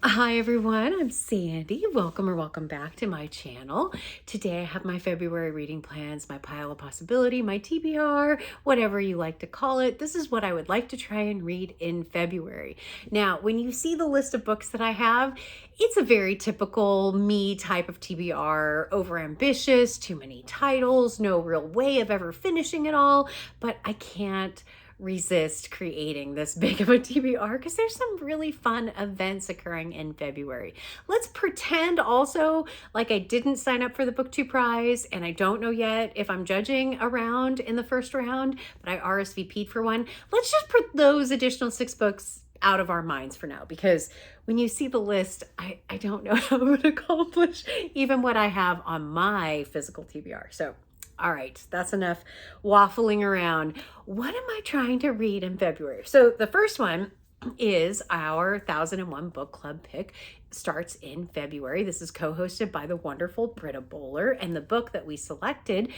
Hi everyone, I'm Sandy. Welcome back to my channel. Today I have my February reading plans, my pile of possibility, my TBR, whatever you like to call it. This is what I would like to try and read in February. Now, when you see the list of books that I have, it's a very typical me type of TBR, overambitious, too many titles, no real way of ever finishing it all, but I can't resist creating this big of a TBR because there's some really fun events occurring in February. Let's pretend also like I didn't sign up for the Booktuber prize and I don't know yet if I'm judging a round in the first round, but I RSVP'd for one. Let's just put those additional 6 books out of our minds for now, because when you see the list, I don't know how I'm going to accomplish even what I have on my physical TBR. So all right, that's enough waffling around. What am I trying to read in February? So the first one is our 1001 book club pick. Starts in February. This is co-hosted by the wonderful Britta Bowler, and the book that we selected,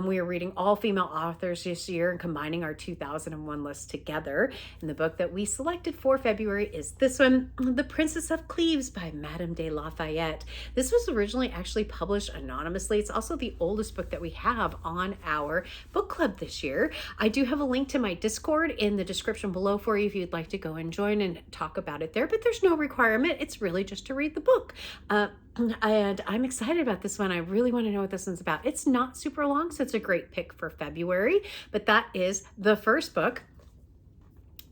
we are reading all female authors this year and combining our 2001 list together. And the book that we selected for February is this one, The Princess of Cleves by Madame de LaFayette. This was originally actually published anonymously. It's also the oldest book that we have on our book club this year. I do have a link to my Discord in the description below for you if you'd like to go and join and talk about it there, but there's no requirement. It's really just to read the book. And I'm excited about this one. I really want to know what this one's about. It's not super long, so it's a great pick for February, but that is the first book.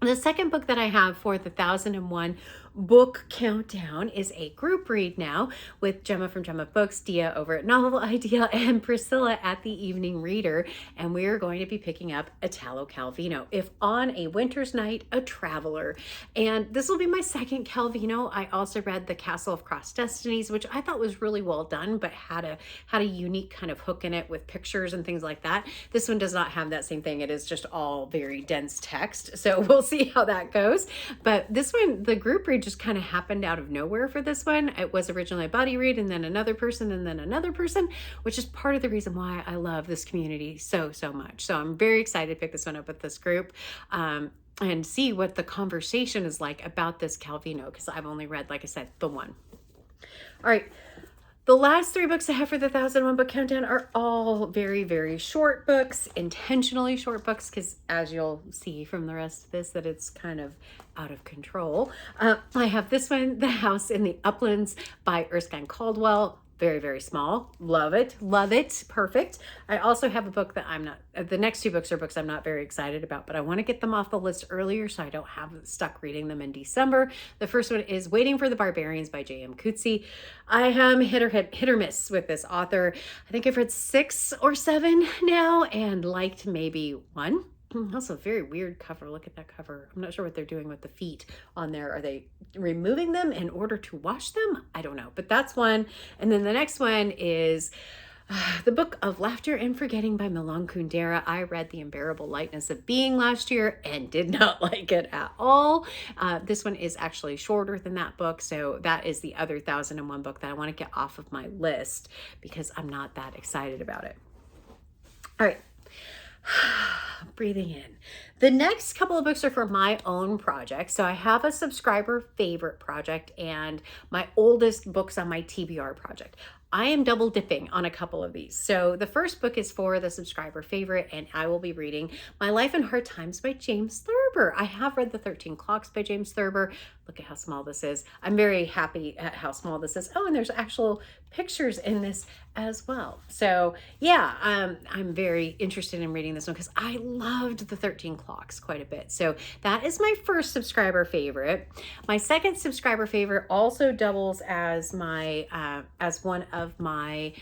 The second book that I have for the 1001 book countdown is a group read now with Gemma from Gemma Books, Dia over at Novel Idea, and Priscilla at the Evening Reader. And we are going to be picking up Italo Calvino, If on a Winter's Night, a Traveler. And this will be my second Calvino. I also read The Castle of Crossed Destinies, which I thought was really well done, but had a unique kind of hook in it with pictures and things like that. This one does not have that same thing. It is just all very dense text. So we'll see how that goes. But this one, the group read just kind of happened out of nowhere for this one. It was originally a buddy read and then another person and then another person, which is part of the reason why I love this community so much. So I'm very excited to pick this one up with this group and see what the conversation is like about this Calvino, because I've only read, like I said, the one. All right. The last 3 books I have for the 1001 book countdown are all very short books, intentionally short books, because as you'll see from the rest of this, that it's kind of out of control. I have this one, The House in the Uplands by Erskine Caldwell. Very small. Love it. Perfect. I also have a book that I'm not, the next 2 books are books I'm not very excited about, but I want to get them off the list earlier so I don't have stuck reading them in December. The first one is Waiting for the Barbarians by J.M. Coetzee. I am hit or miss with this author. I think I've read 6 or 7 now and liked maybe 1. Also a very weird cover. Look at that cover. I'm not sure what they're doing with the feet on there. Are they removing them in order to wash them? I don't know, but that's one. And then the next one is The Book of Laughter and Forgetting by Milan Kundera. I read The Unbearable Lightness of Being last year and did not like it at all. This one is actually shorter than that book, so that is the other 1001 book that I want to get off of my list because I'm not that excited about it. All right. Breathing in. The next couple of books are for my own project. So I have a subscriber favorite project and my oldest books on my TBR project. I am double dipping on a couple of these. So the first book is for the subscriber favorite, and I will be reading My Life in Hard Times by James Thurber. I have read The 13 Clocks by James Thurber. Look at how small this is. I'm very happy at how small this is. Oh, and there's actual pictures in this as well. So yeah, I'm very interested in reading this one because I loved The 13 Clocks quite a bit. So that is my first subscriber favorite. My second subscriber favorite also doubles as my as one of my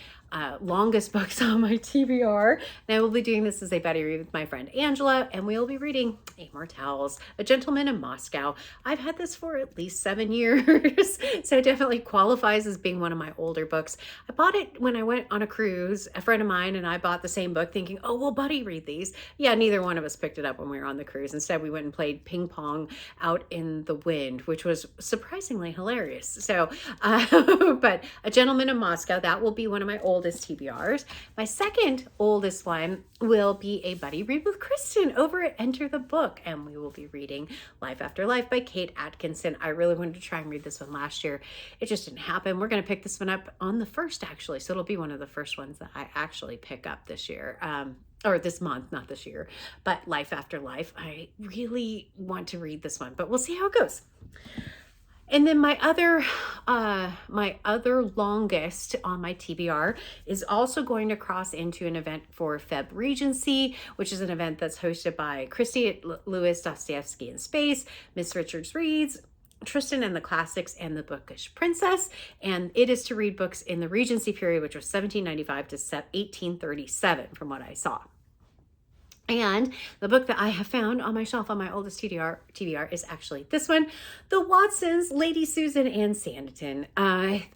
longest books on my TBR. And I will be doing this as a buddy read with my friend Angela, and we will be reading Immortelles, A Gentleman in Moscow. I've had this for at least 7 years, so it definitely qualifies as being one of my older books. I bought it when I went on a cruise. A friend of mine and I bought the same book thinking, oh, we'll buddy read these. Yeah, neither one of us picked it up when we were on the cruise. Instead, we went and played ping pong out in the wind, which was surprisingly hilarious. So, but A Gentleman in Moscow, that will be one of my older oldest TBRs. My second oldest one will be a buddy read with Kristen over at Enter the Book, and we will be reading Life After Life by Kate Atkinson. I really wanted to try and read this one last year. It just didn't happen. We're going to pick this one up on the 1st, actually, so it'll be one of the first ones that I actually pick up this year. Or this month, not this year, but Life After Life. I really want to read this one, but we'll see how it goes. And then my other longest on my TBR is also going to cross into an event for Febregency, which is an event that's hosted by Christy at Lewis Dostoevsky in Space, Miss Richards Reads, Tristan and the Classics, and the Bookish Princess. And it is to read books in the Regency period, which was 1795 to 1837 from what I saw. And the book that I have found on my shelf on my oldest TBR is actually this one, The Watsons, Lady Susan and Sanditon.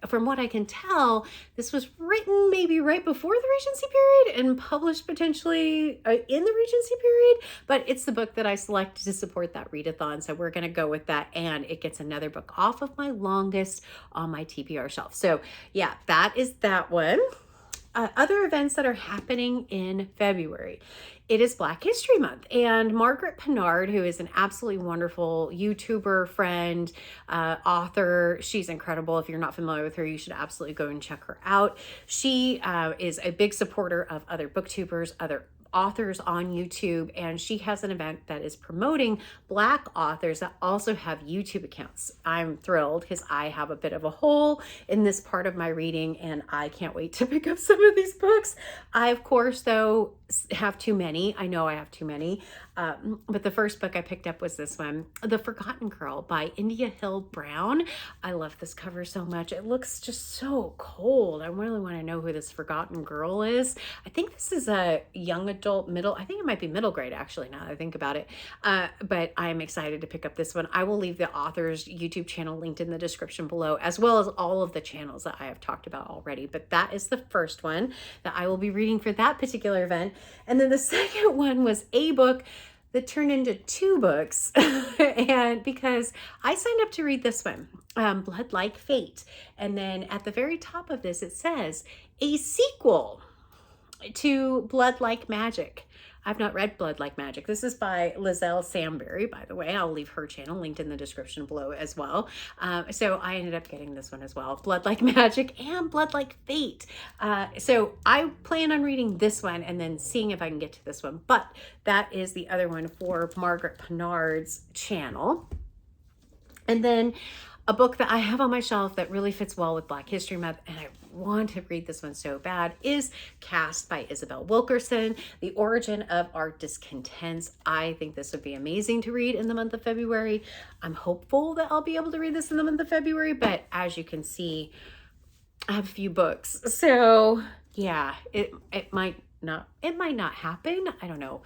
From what I can tell, this was written maybe right before the Regency period and published potentially in the Regency period, but it's the book that I selected to support that readathon, so we're going to go with that, and it gets another book off of my longest on my TBR shelf. So yeah, that is that one. Other events that are happening in February. It is Black History Month, and Margaret Pinard, who is an absolutely wonderful YouTuber friend, author, she's incredible. If you're not familiar with her, you should absolutely go and check her out. She is a big supporter of other booktubers, other authors on YouTube, and she has an event that is promoting Black authors that also have YouTube accounts. I'm thrilled because I have a bit of a hole in this part of my reading, and I can't wait to pick up some of these books. I, of course, though, have too many. I know I have too many, but the first book I picked up was this one, The Forgotten Girl by India Hill Brown. I love this cover so much. It looks just so cold. I really want to know who this Forgotten Girl is. I think this is a young adult, I think it might be middle grade, actually, now that I think about it. But I'm excited to pick up this one. I will leave the author's YouTube channel linked in the description below, as well as all of the channels that I have talked about already. But that is the first one that I will be reading for that particular event. And then the second one was a book that turned into 2 books, and because I signed up to read this one, Blood Like Fate. And then at the very top of this, it says a sequel to Blood Like Magic. I've not read Blood Like Magic. This is by Lizelle Samberry, by the way. I'll leave her channel linked in the description below as well. So I ended up getting this one as well, Blood Like Magic and Blood Like Fate. So I plan on reading this one and then seeing if I can get to this one. But that is the other one for Margaret Pinard's channel. And then a book that I have on my shelf that really fits well with Black History Month, and I want to read this one so bad, is Cast by Isabel Wilkerson, The Origin of Our Discontents. I think this would be amazing to read in the month of February. I'm hopeful that I'll be able to read this in the month of February, but as you can see, I have a few books. So yeah, it might not happen. I don't know.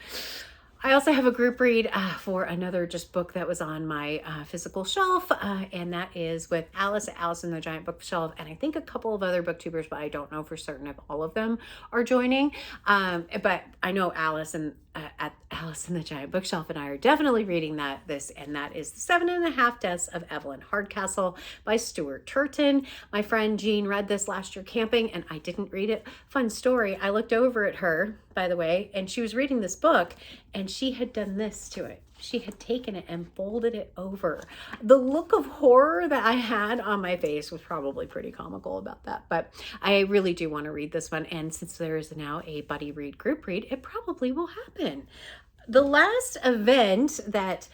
I also have a group read for another just book that was on my physical shelf, and that is with Alice at Alice in the Giant Bookshelf, and I think a couple of other booktubers, but I don't know for certain if all of them are joining. But I know Alice and at Alice in the Giant Bookshelf and I are definitely reading this, and that is The 7.5 Deaths of Evelyn Hardcastle by Stuart Turton. My friend Jean read this last year camping, and I didn't read it. Fun story, I looked over at her, by the way, and she was reading this book, and she had done this to it. She had taken it and folded it over. The look of horror that I had on my face was probably pretty comical about that, but I really do want to read this one, and since there is now a buddy read group read, it probably will happen. The last event that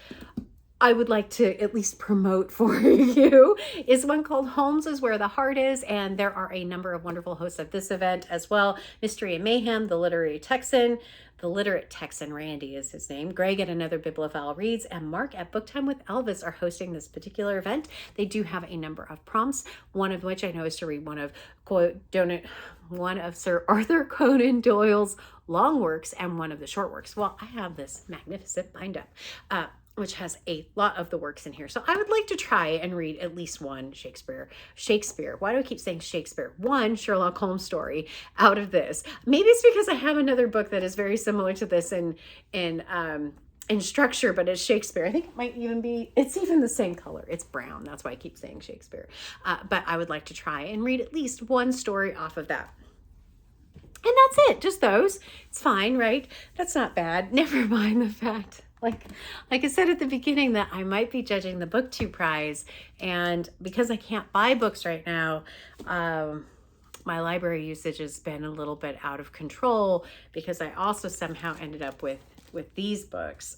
I would like to at least promote for you is one called Holmes is Where the Heart Is, and there are a number of wonderful hosts at this event as well. Mystery and Mayhem, the Literate Texan, Randy is his name, Greg at Another Bibliophile Reads, and Mark at Booktime with Elvis are hosting this particular event. They do have a number of prompts, one of which I know is to read one of Sir Arthur Conan Doyle's long works and one of the short works. Well, I have this magnificent bind up, which has a lot of the works in here. So I would like to try and read at least one Shakespeare. Why do I keep saying Shakespeare? One Sherlock Holmes story out of this. Maybe it's because I have another book that is very similar to this in structure, but it's Shakespeare. I think it might even be, it's even the same color. It's brown. That's why I keep saying Shakespeare. But I would like to try and read at least one story off of that. And that's it, just those. It's fine, right? That's not bad. Never mind the fact, like I said at the beginning, that I might be judging the Booktube prize. And because I can't buy books right now, my library usage has been a little bit out of control because I also somehow ended up with these books.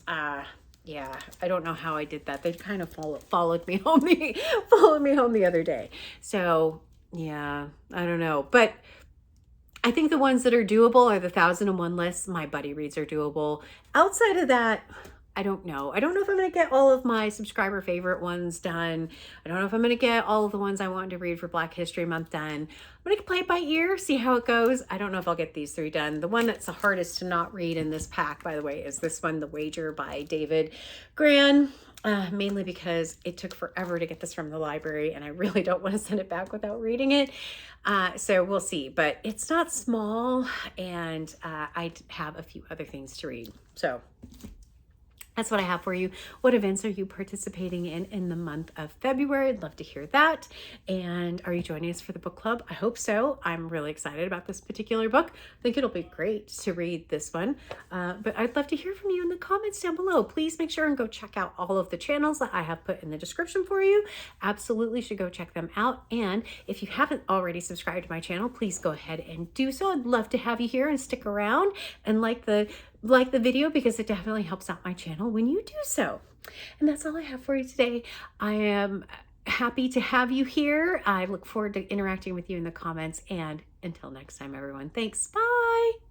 Yeah, I don't know how I did that. They kind of followed me home the other day. So yeah, I don't know. But I think the ones that are doable are the 1001 lists. My buddy reads are doable. Outside of that, I don't know. I don't know if I'm going to get all of my subscriber favorite ones done. I don't know if I'm going to get all of the ones I wanted to read for Black History Month done. I'm going to play it by ear, see how it goes. I don't know if I'll get these 3 done. The one that's the hardest to not read in this pack, by the way, is this one, The Wager by David Gran. Mainly because it took forever to get this from the library and I really don't want to send it back without reading it. So we'll see, but it's not small and I have a few other things to read. So that's what I have for you. What events are you participating in the month of February? I'd love to hear that. And are you joining us for the book club? I hope so. I'm really excited about this particular book. I think it'll be great to read this one. But I'd love to hear from you in the comments down below. Please make sure and go check out all of the channels that I have put in the description for you. Absolutely should go check them out. And if you haven't already subscribed to my channel, please go ahead and do so. I'd love to have you here and stick around and like the video because it definitely helps out my channel when you do so. And that's all I have for you today. I am happy to have you here. I look forward to interacting with you in the comments, and until next time, everyone, thanks. Bye.